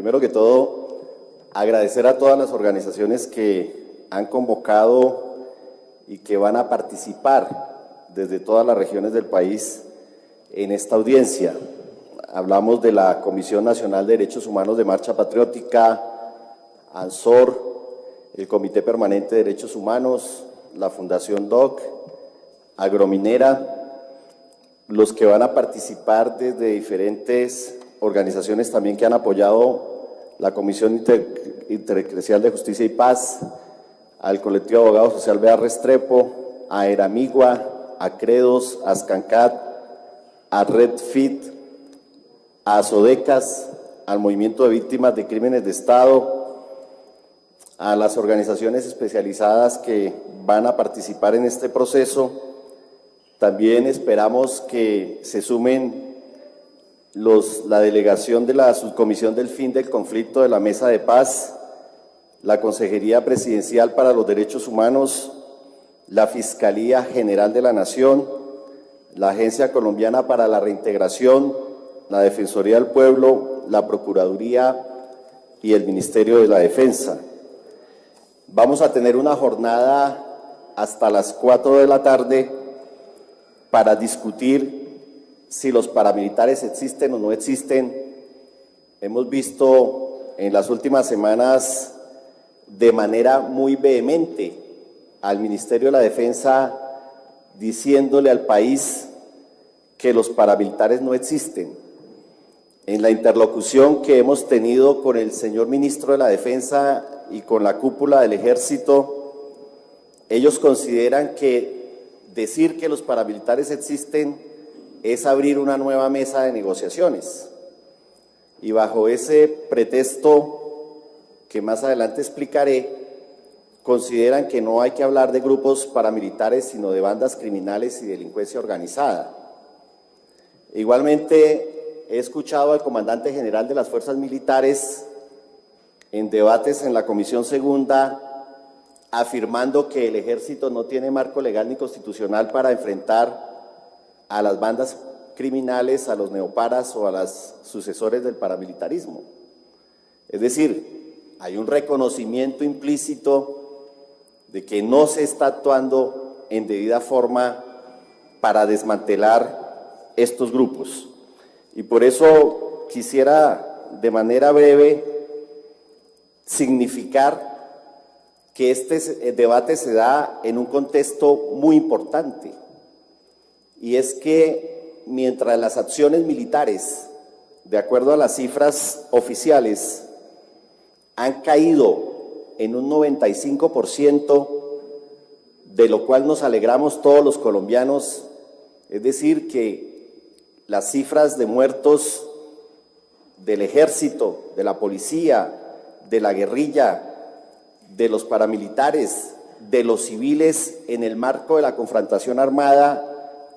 Primero que todo, agradecer a todas las organizaciones que han convocado y que van a participar desde todas las regiones del país en esta audiencia. Hablamos de la Comisión Nacional de Derechos Humanos de Marcha Patriótica, ANSOR, el Comité Permanente de Derechos Humanos, la Fundación DOC, Agrominera, los que van a participar desde diferentes organizaciones también que han apoyado la Comisión Intereclesial de Justicia y Paz, al Colectivo de Abogados Social Bea Restrepo, a Eramigua, a Credos, a Scancat, a Red Fit, a Sodecas, al Movimiento de Víctimas de Crímenes de Estado, a las organizaciones especializadas que van a participar en este proceso. También esperamos que se sumen la delegación de la Subcomisión del Fin del Conflicto de la Mesa de Paz, la Consejería Presidencial para los Derechos Humanos, la Fiscalía General de la Nación, la Agencia Colombiana para la Reintegración, la Defensoría del Pueblo, la Procuraduría y el Ministerio de la Defensa. Vamos a tener una jornada hasta las 4 de la tarde para discutir si los paramilitares existen o no existen. Hemos visto en las últimas semanas de manera muy vehemente al Ministerio de la Defensa diciéndole al país que los paramilitares no existen. En la interlocución que hemos tenido con el señor Ministro de la Defensa y con la cúpula del Ejército, ellos consideran que decir que los paramilitares existen es abrir una nueva mesa de negociaciones. Y bajo ese pretexto, que más adelante explicaré, consideran que no hay que hablar de grupos paramilitares, sino de bandas criminales y delincuencia organizada. Igualmente, he escuchado al comandante general de las fuerzas militares en debates en la Comisión Segunda, afirmando que el Ejército no tiene marco legal ni constitucional para enfrentar a las bandas criminales, a los neoparas o a los sucesores del paramilitarismo. Es decir, hay un reconocimiento implícito de que no se está actuando en debida forma para desmantelar estos grupos. Y por eso quisiera de manera breve significar que este debate se da en un contexto muy importante, y es que mientras las acciones militares, de acuerdo a las cifras oficiales, han caído en un 95%, de lo cual nos alegramos todos los colombianos, es decir, que las cifras de muertos del Ejército, de la policía, de la guerrilla, de los paramilitares, de los civiles en el marco de la confrontación armada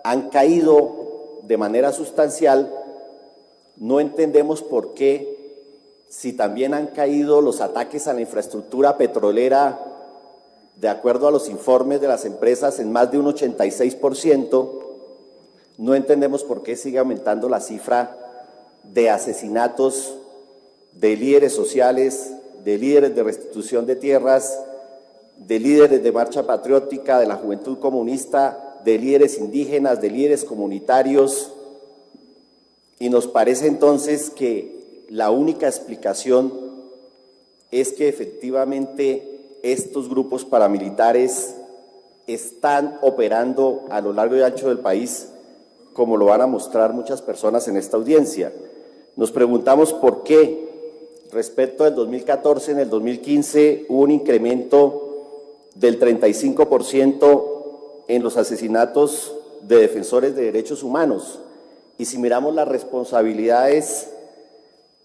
han caído de manera sustancial. No entendemos por qué, si también han caído los ataques a la infraestructura petrolera, de acuerdo a los informes de las empresas, en más de un 86%, no entendemos por qué sigue aumentando la cifra de asesinatos de líderes sociales, de líderes de restitución de tierras, de líderes de marcha patriótica, de la juventud comunista, de líderes indígenas, de líderes comunitarios. Y nos parece entonces que la única explicación es que efectivamente estos grupos paramilitares están operando a lo largo y ancho del país, como lo van a mostrar muchas personas en esta audiencia. Nos preguntamos por qué respecto del 2014, en el 2015 hubo un incremento del 35% en los asesinatos de defensores de derechos humanos. Y si miramos las responsabilidades,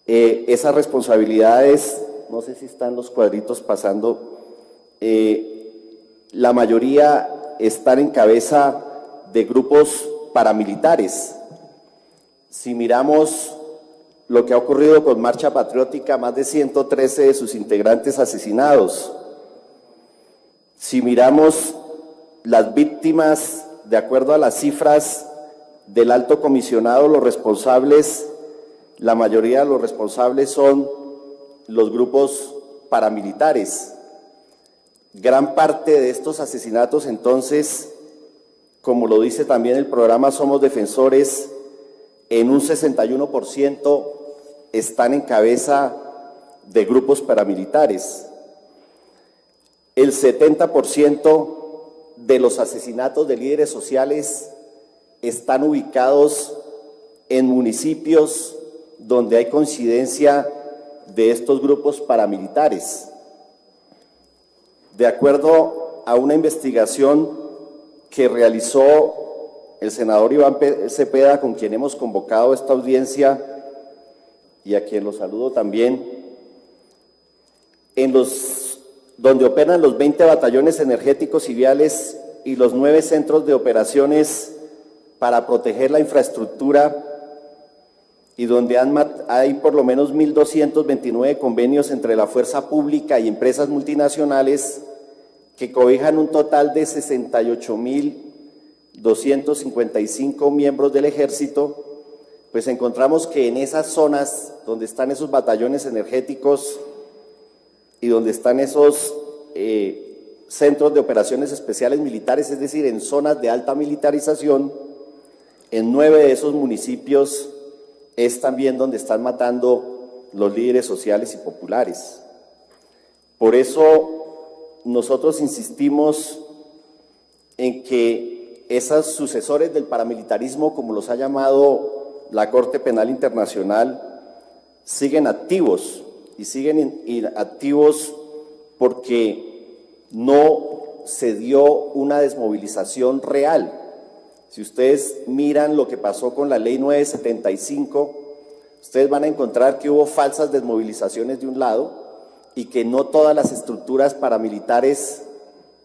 esas responsabilidades, no sé si están los cuadritos pasando, la mayoría están en cabeza de grupos paramilitares. Si miramos lo que ha ocurrido con Marcha Patriótica, más de 113 de sus integrantes asesinados. Si miramos las víctimas, de acuerdo a las cifras del alto comisionado, los responsables, la mayoría de los responsables son los grupos paramilitares. Gran parte de estos asesinatos, entonces, como lo dice también el programa Somos Defensores, en un 61% están en cabeza de grupos paramilitares. El 70% de los asesinatos de líderes sociales están ubicados en municipios donde hay coincidencia de estos grupos paramilitares. De acuerdo a una investigación que realizó el senador Iván Cepeda, con quien hemos convocado esta audiencia y a quien lo saludo también, donde operan los 20 batallones energéticos y viales y los 9 centros de operaciones para proteger la infraestructura, y donde hay por lo menos 1.229 convenios entre la fuerza pública y empresas multinacionales que cobijan un total de 68.255 miembros del ejército, pues encontramos que en esas zonas donde están esos batallones energéticos y donde están esos centros de operaciones especiales militares, es decir, en zonas de alta militarización, en 9 de esos municipios es también donde están matando los líderes sociales y populares. Por eso nosotros insistimos en que esos sucesores del paramilitarismo, como los ha llamado la Corte Penal Internacional, siguen activos, y siguen activos porque no se dio una desmovilización real. Si ustedes miran lo que pasó con la Ley 975, ustedes van a encontrar que hubo falsas desmovilizaciones de un lado y que no todas las estructuras paramilitares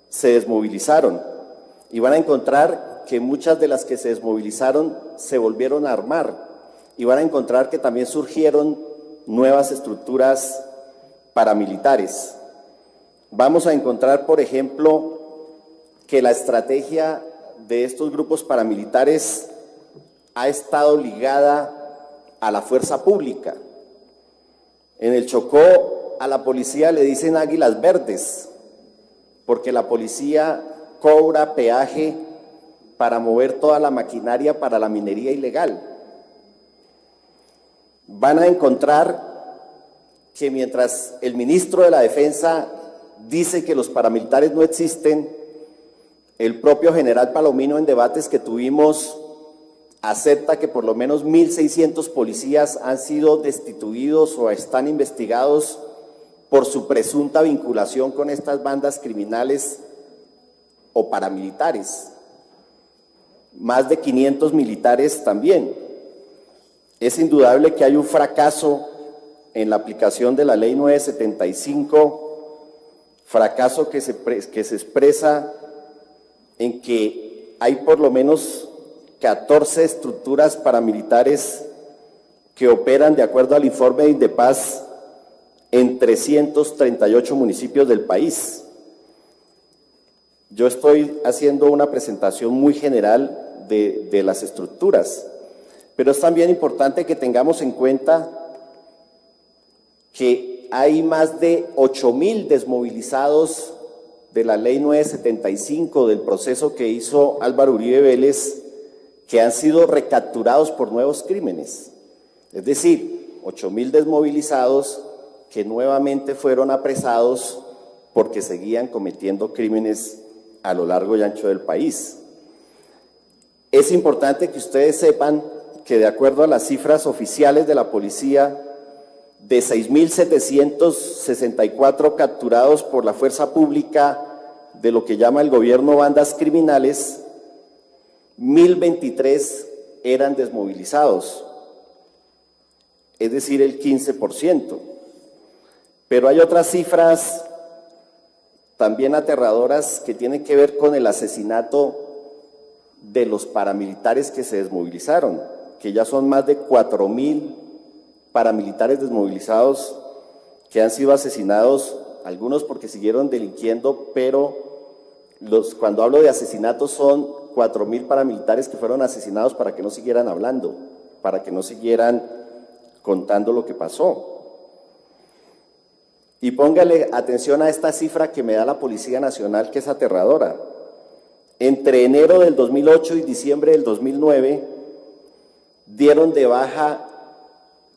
se desmovilizaron. Y van a encontrar que muchas de las que se desmovilizaron se volvieron a armar. Y van a encontrar que también surgieron nuevas estructuras paramilitares. Vamos a encontrar, por ejemplo, que la estrategia de estos grupos paramilitares ha estado ligada a la fuerza pública. En el Chocó a la policía le dicen águilas verdes, porque la policía cobra peaje para mover toda la maquinaria para la minería ilegal. Van a encontrar que mientras el ministro de la Defensa dice que los paramilitares no existen, el propio general Palomino, en debates que tuvimos, acepta que por lo menos 1.600 policías han sido destituidos o están investigados por su presunta vinculación con estas bandas criminales o paramilitares. Más de 500 militares también. Es indudable que hay un fracaso en la aplicación de la Ley 975, fracaso que se expresa en que hay por lo menos 14 estructuras paramilitares que operan, de acuerdo al informe de Indepaz, en 338 municipios del país. Yo estoy haciendo una presentación muy general de las estructuras, pero es también importante que tengamos en cuenta que hay más de 8.000 desmovilizados de la Ley 975, del proceso que hizo Álvaro Uribe Vélez, que han sido recapturados por nuevos crímenes. Es decir, 8.000 desmovilizados que nuevamente fueron apresados porque seguían cometiendo crímenes a lo largo y ancho del país. Es importante que ustedes sepan que, de acuerdo a las cifras oficiales de la policía, de 6.764 capturados por la fuerza pública de lo que llama el gobierno bandas criminales, 1.023 eran desmovilizados, es decir, el 15%. Pero hay otras cifras también aterradoras que tienen que ver con el asesinato de los paramilitares que se desmovilizaron, que ya son más de 4.000 paramilitares desmovilizados que han sido asesinados, algunos porque siguieron delinquiendo, pero cuando hablo de asesinatos son 4.000 paramilitares que fueron asesinados para que no siguieran hablando, para que no siguieran contando lo que pasó. Y póngale atención a esta cifra que me da la Policía Nacional, que es aterradora. Entre enero del 2008 y diciembre del 2009, dieron de baja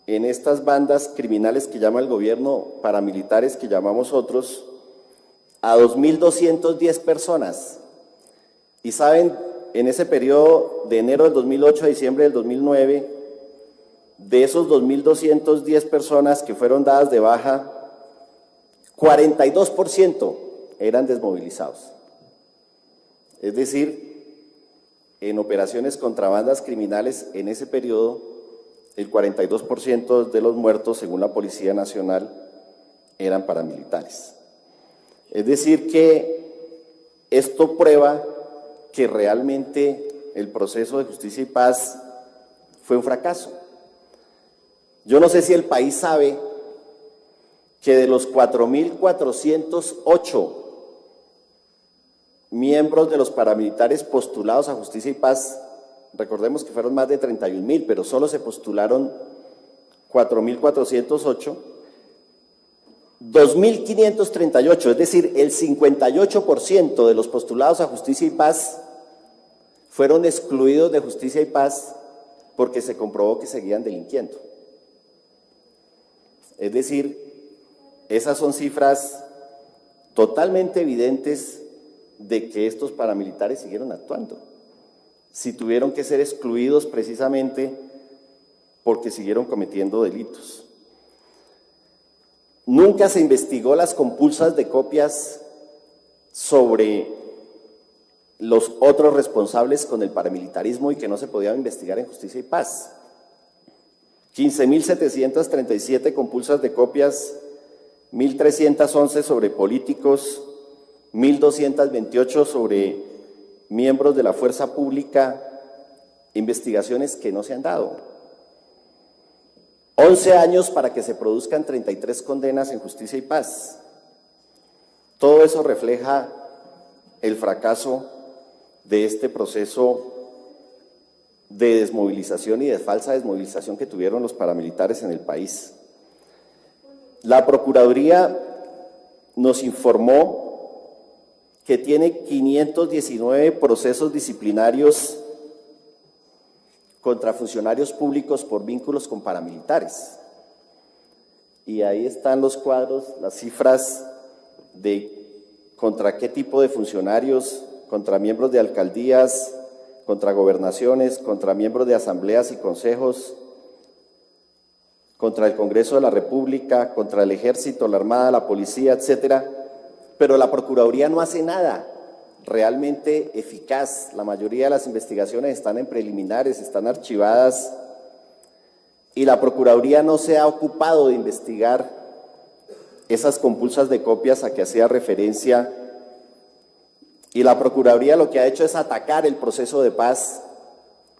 en estas bandas criminales que llama el gobierno, paramilitares que llamamos otros, a 2.210 personas. Y saben, en ese periodo de enero del 2008 a diciembre del 2009, de esos 2.210 personas que fueron dadas de baja, 42% eran desmovilizados. Es decir, en operaciones contra bandas criminales en ese periodo, el 42% de los muertos, según la Policía Nacional, eran paramilitares. Es decir que esto prueba que realmente el proceso de justicia y paz fue un fracaso. Yo no sé si el país sabe que de los 4.408 miembros de los paramilitares postulados a justicia y paz, recordemos que fueron más de 31.000, pero solo se postularon 4.408, 2.538, es decir, el 58% de los postulados a justicia y paz fueron excluidos de justicia y paz porque se comprobó que seguían delinquiendo. Es decir, esas son cifras totalmente evidentes de que estos paramilitares siguieron actuando. Si tuvieron que ser excluidos precisamente porque siguieron cometiendo delitos. Nunca se investigó las compulsas de copias sobre los otros responsables con el paramilitarismo y que no se podían investigar en justicia y paz. 15.737 compulsas de copias, 1.311 sobre políticos, 1.228 sobre miembros de la fuerza pública, investigaciones que no se han dado. 11 años para que se produzcan 33 condenas en justicia y paz. Todo eso refleja el fracaso de este proceso de desmovilización y de falsa desmovilización que tuvieron los paramilitares en el país. La Procuraduría nos informó que tiene 519 procesos disciplinarios contra funcionarios públicos por vínculos con paramilitares. Y ahí están los cuadros, las cifras de contra qué tipo de funcionarios, contra miembros de alcaldías, contra gobernaciones, contra miembros de asambleas y consejos, contra el Congreso de la República, contra el Ejército, la Armada, la Policía, etcétera. Pero la Procuraduría no hace nada realmente eficaz. La mayoría de las investigaciones están en preliminares, están archivadas, y la Procuraduría no se ha ocupado de investigar esas compulsas de copias a que hacía referencia, y la Procuraduría lo que ha hecho es atacar el proceso de paz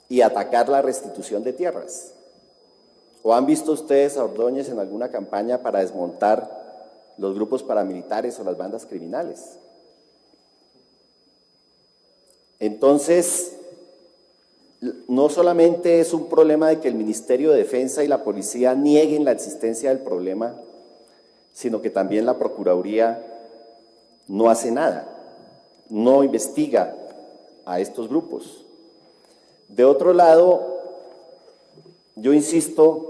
y atacar la restitución de tierras. ¿O han visto ustedes a Ordóñez en alguna campaña para desmontar los grupos paramilitares o las bandas criminales? Entonces, no solamente es un problema de que el Ministerio de Defensa y la Policía nieguen la existencia del problema, sino que también la Procuraduría no hace nada, no investiga a estos grupos. De otro lado, yo insisto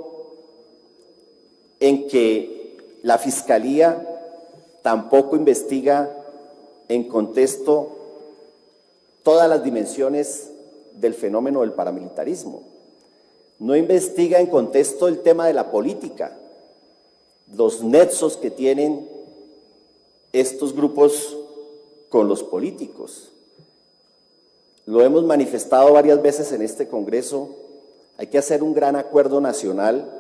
en que la Fiscalía tampoco investiga en contexto todas las dimensiones del fenómeno del paramilitarismo. No investiga en contexto el tema de la política, los nexos que tienen estos grupos con los políticos. Lo hemos manifestado varias veces en este Congreso. Hay que hacer un gran acuerdo nacional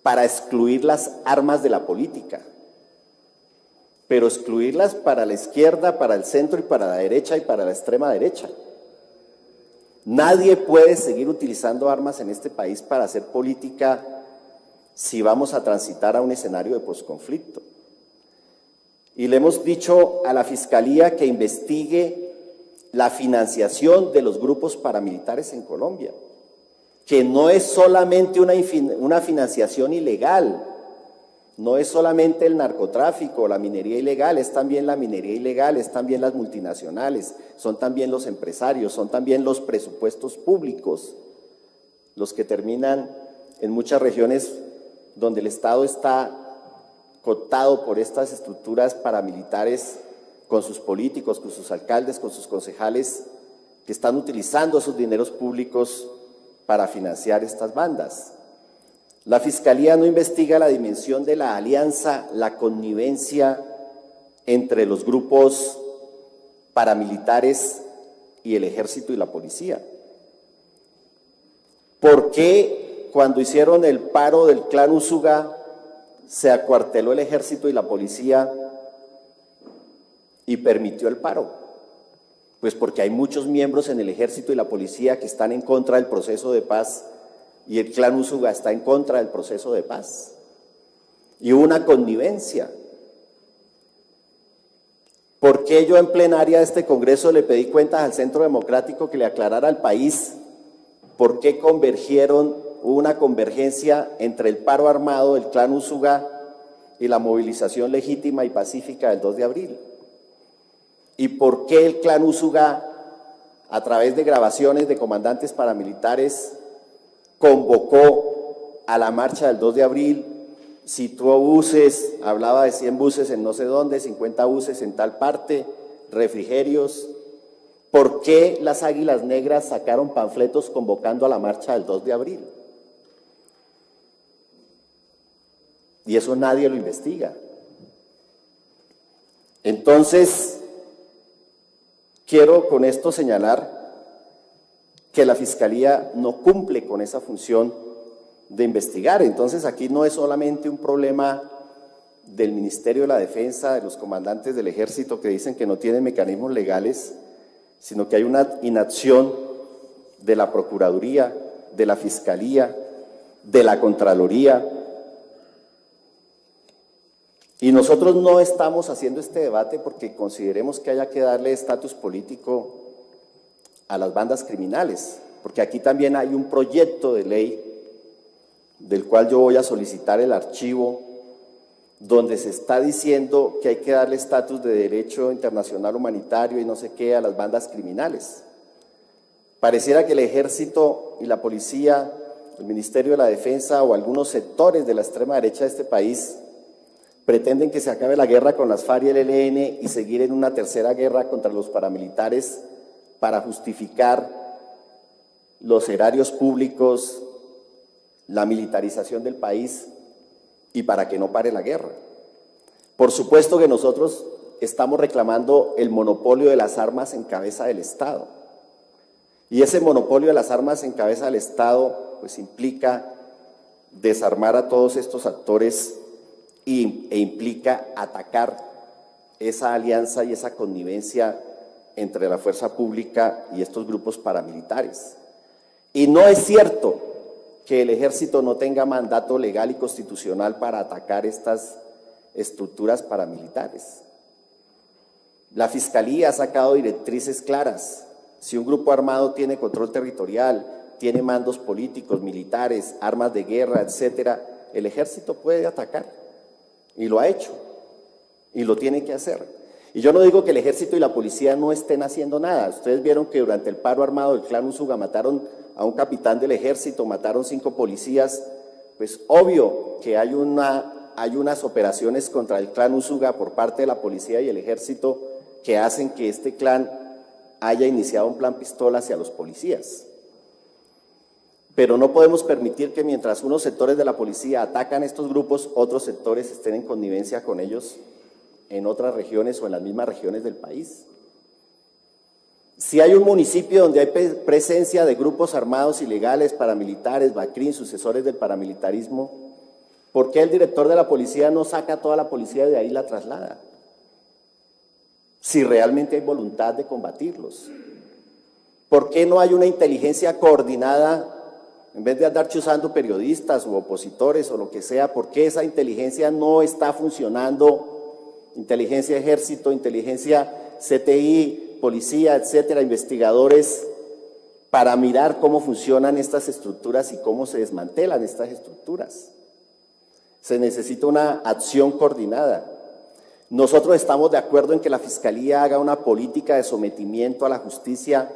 para excluir las armas de la política, pero excluirlas para la izquierda, para el centro y para la derecha y para la extrema derecha. Nadie puede seguir utilizando armas en este país para hacer política si vamos a transitar a un escenario de posconflicto. Y le hemos dicho a la Fiscalía que investigue la financiación de los grupos paramilitares en Colombia, que no es solamente una financiación ilegal, No es solamente el narcotráfico, la minería ilegal, es también la minería ilegal, es también las multinacionales, son también los empresarios, son también los presupuestos públicos, los que terminan en muchas regiones donde el Estado está cooptado por estas estructuras paramilitares, con sus políticos, con sus alcaldes, con sus concejales, que están utilizando esos dineros públicos para financiar estas bandas. La Fiscalía no investiga la dimensión de la alianza, la connivencia entre los grupos paramilitares y el Ejército y la Policía. ¿Por qué cuando hicieron el paro del Clan Úsuga se acuarteló el Ejército y la Policía y permitió el paro? Pues porque hay muchos miembros en el Ejército y la Policía que están en contra del proceso de paz y el Clan Úsuga está en contra del proceso de paz. Y hubo una connivencia. ¿Por qué yo en plenaria de este Congreso le pedí cuentas al Centro Democrático que le aclarara al país por qué hubo una convergencia entre el paro armado del Clan Úsuga y la movilización legítima y pacífica del 2 de abril? ¿Y por qué el Clan Úsuga, a través de grabaciones de comandantes paramilitares, convocó a la marcha del 2 de abril, situó buses, hablaba de 100 buses en no sé dónde, 50 buses en tal parte, refrigerios? ¿Por qué las Águilas Negras sacaron panfletos convocando a la marcha del 2 de abril? Y eso nadie lo investiga. Entonces, quiero con esto señalar que la Fiscalía no cumple con esa función de investigar. Entonces aquí no es solamente un problema del Ministerio de la Defensa, de los comandantes del Ejército que dicen que no tienen mecanismos legales, sino que hay una inacción de la Procuraduría, de la Fiscalía, de la Contraloría. Y nosotros no estamos haciendo este debate porque consideremos que haya que darle estatus político a las bandas criminales, porque aquí también hay un proyecto de ley del cual yo voy a solicitar el archivo, donde se está diciendo que hay que darle estatus de derecho internacional humanitario y no sé qué a las bandas criminales. Pareciera que el Ejército y la Policía, el Ministerio de la Defensa o algunos sectores de la extrema derecha de este país pretenden que se acabe la guerra con las FARC y el ELN y seguir en una tercera guerra contra los paramilitares para justificar los erarios públicos, la militarización del país y para que no pare la guerra. Por supuesto que nosotros estamos reclamando el monopolio de las armas en cabeza del Estado. Y ese monopolio de las armas en cabeza del Estado pues implica desarmar a todos estos actores e implica atacar esa alianza y esa connivencia entre la fuerza pública y estos grupos paramilitares. Y no es cierto que el Ejército no tenga mandato legal y constitucional para atacar estas estructuras paramilitares. La Fiscalía ha sacado directrices claras. Si un grupo armado tiene control territorial, tiene mandos políticos, militares, armas de guerra, etcétera, el Ejército puede atacar y lo ha hecho y lo tiene que hacer. Y yo no digo que el Ejército y la Policía no estén haciendo nada. Ustedes vieron que durante el paro armado del Clan Úsuga mataron a un capitán del Ejército, mataron 5 policías. Pues obvio que hay unas operaciones contra el Clan Úsuga por parte de la Policía y el Ejército que hacen que este clan haya iniciado un plan pistola hacia los policías. Pero no podemos permitir que mientras unos sectores de la policía atacan estos grupos, otros sectores estén en connivencia con ellos en otras regiones o en las mismas regiones del país. Si hay un municipio donde hay presencia de grupos armados ilegales, paramilitares, BACRIM, sucesores del paramilitarismo, ¿por qué el director de la policía no saca a toda la policía de ahí y la traslada? Si realmente hay voluntad de combatirlos. ¿Por qué no hay una inteligencia coordinada? En vez de andar chuzando periodistas u opositores o lo que sea, ¿por qué esa inteligencia no está funcionando? Inteligencia Ejército, inteligencia CTI, policía, etcétera, investigadores, para mirar cómo funcionan estas estructuras y cómo se desmantelan estas estructuras. Se necesita una acción coordinada. Nosotros estamos de acuerdo en que la Fiscalía haga una política de sometimiento a la justicia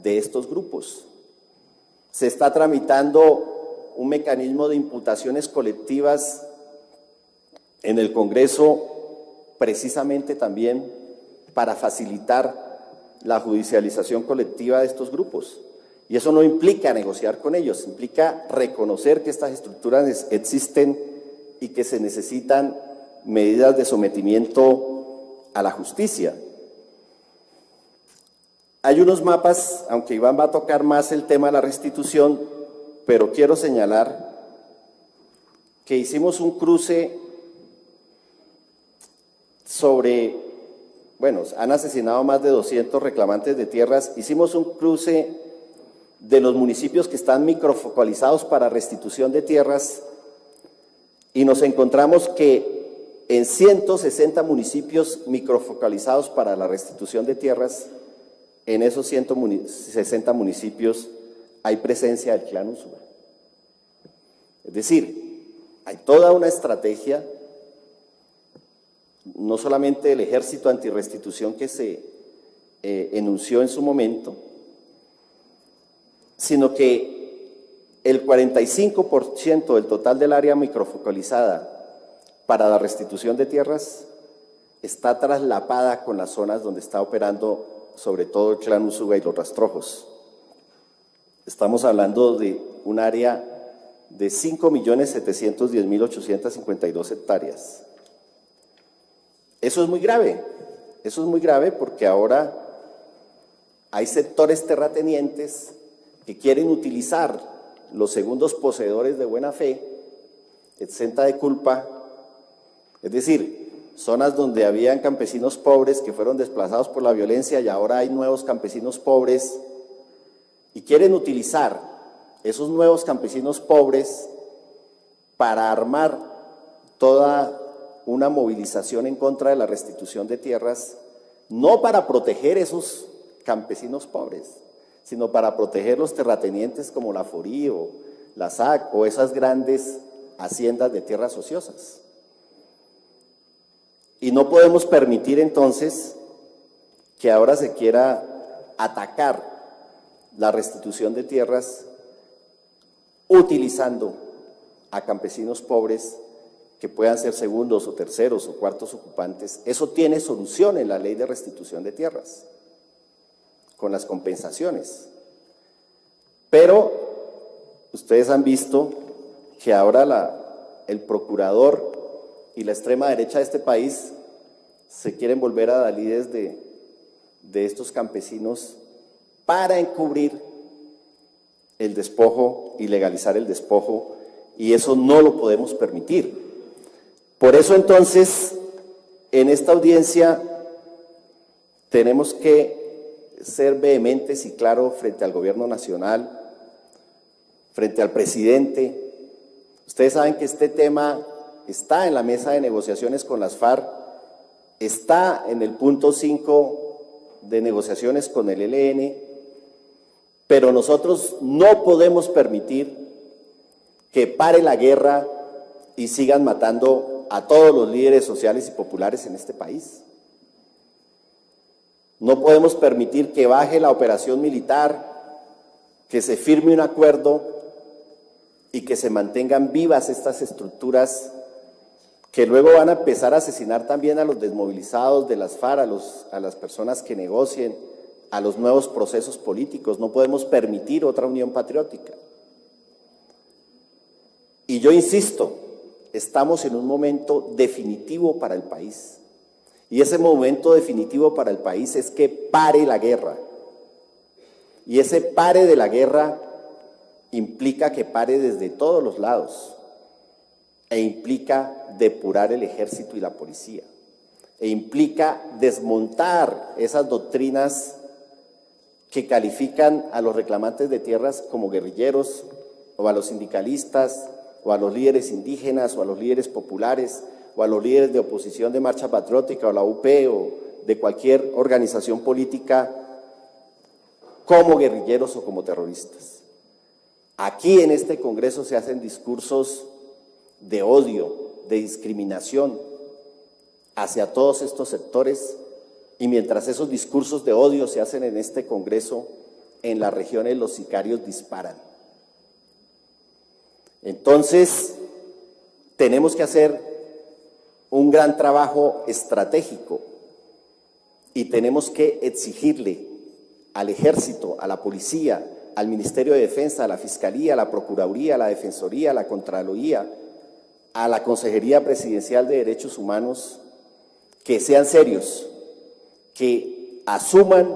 de estos grupos. Se está tramitando un mecanismo de imputaciones colectivas en el Congreso, precisamente también para facilitar la judicialización colectiva de estos grupos. Y eso no implica negociar con ellos, implica reconocer que estas estructuras existen y que se necesitan medidas de sometimiento a la justicia. Hay unos mapas, aunque Iván va a tocar más el tema de la restitución, pero quiero señalar que hicimos un cruce sobre, bueno, han asesinado más de 200 reclamantes de tierras, hicimos un cruce de los municipios que están microfocalizados para restitución de tierras y nos encontramos que en 160 municipios microfocalizados para la restitución de tierras, en esos 160 municipios hay presencia del clan Úsuga. Es decir, hay toda una estrategia, no solamente del ejército antirrestitución que se enunció en su momento, sino que el 45% del total del área microfocalizada para la restitución de tierras está traslapada con las zonas donde está operando sobre todo el clan Úsuga y los rastrojos. Estamos hablando de un área de 5.710.852 hectáreas. Eso es muy grave porque ahora hay sectores terratenientes que quieren utilizar los segundos poseedores de buena fe, exenta de culpa, es decir, zonas donde habían campesinos pobres que fueron desplazados por la violencia y ahora hay nuevos campesinos pobres y quieren utilizar esos nuevos campesinos pobres para armar toda una movilización en contra de la restitución de tierras, no para proteger esos campesinos pobres, sino para proteger los terratenientes como la Forí o la SAC o esas grandes haciendas de tierras ociosas. Y no podemos permitir entonces que ahora se quiera atacar la restitución de tierras utilizando a campesinos pobres que puedan ser segundos o terceros o cuartos ocupantes. Eso tiene solución en la ley de restitución de tierras, con las compensaciones. Pero ustedes han visto que ahora el procurador y la extrema derecha de este país se quieren volver adalides de estos campesinos para encubrir el despojo y legalizar el despojo, y eso no lo podemos permitir. Por eso entonces, en esta audiencia tenemos que ser vehementes y claros frente al gobierno nacional, frente al presidente. Ustedes saben que este tema está en la mesa de negociaciones con las FARC, está en el punto 5 de negociaciones con el ELN, pero nosotros no podemos permitir que pare la guerra y sigan matando a todos los líderes sociales y populares en este país. No podemos permitir que baje la operación militar, que se firme un acuerdo y que se mantengan vivas estas estructuras que luego van a empezar a asesinar también a los desmovilizados de las FARC, a las personas que negocien, a los nuevos procesos políticos. No podemos permitir otra unión patriótica. Y yo insisto, estamos en un momento definitivo para el país. Y ese momento definitivo para el país es que pare la guerra. Y ese pare de la guerra implica que pare desde todos los lados. E implica depurar el ejército y la policía. E implica desmontar esas doctrinas que califican a los reclamantes de tierras como guerrilleros, o a los sindicalistas, o a los líderes indígenas, o a los líderes populares, o a los líderes de oposición de Marcha Patriótica, o la UP, o de cualquier organización política, como guerrilleros o como terroristas. Aquí en este Congreso se hacen discursos de odio, de discriminación hacia todos estos sectores, y mientras esos discursos de odio se hacen en este Congreso, en las regiones los sicarios disparan. Entonces, tenemos que hacer un gran trabajo estratégico y tenemos que exigirle al Ejército, a la Policía, al Ministerio de Defensa, a la Fiscalía, a la Procuraduría, a la Defensoría, a la Contraloría, a la Consejería Presidencial de Derechos Humanos, que sean serios, que asuman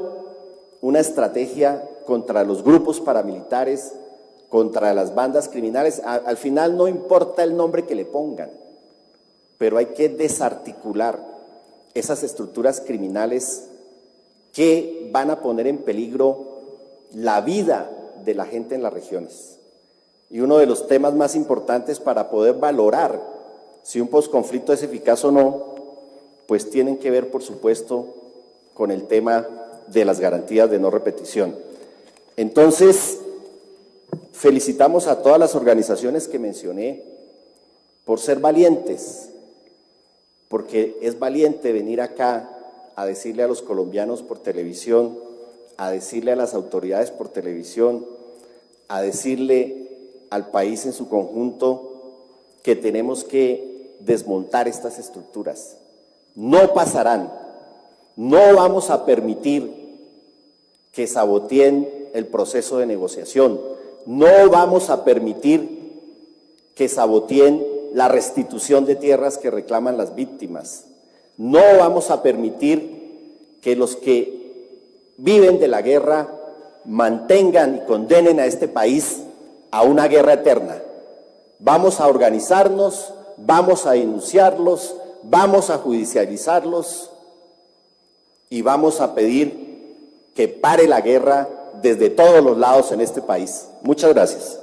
una estrategia contra los grupos paramilitares, contra las bandas criminales. Al final no importa el nombre que le pongan, pero hay que desarticular esas estructuras criminales que van a poner en peligro la vida de la gente en las regiones. Y uno de los temas más importantes para poder valorar si un posconflicto es eficaz o no, pues tienen que ver, por supuesto, con el tema de las garantías de no repetición. Entonces, felicitamos a todas las organizaciones que mencioné por ser valientes, porque es valiente venir acá a decirle a los colombianos por televisión, a decirle a las autoridades por televisión, a decirle al país en su conjunto que tenemos que desmontar estas estructuras. No pasarán, no vamos a permitir que saboteen el proceso de negociación, no vamos a permitir que saboteen la restitución de tierras que reclaman las víctimas, no vamos a permitir que los que viven de la guerra mantengan y condenen a este país a una guerra eterna. Vamos a organizarnos, vamos a denunciarlos, vamos a judicializarlos y vamos a pedir que pare la guerra desde todos los lados en este país. Muchas gracias.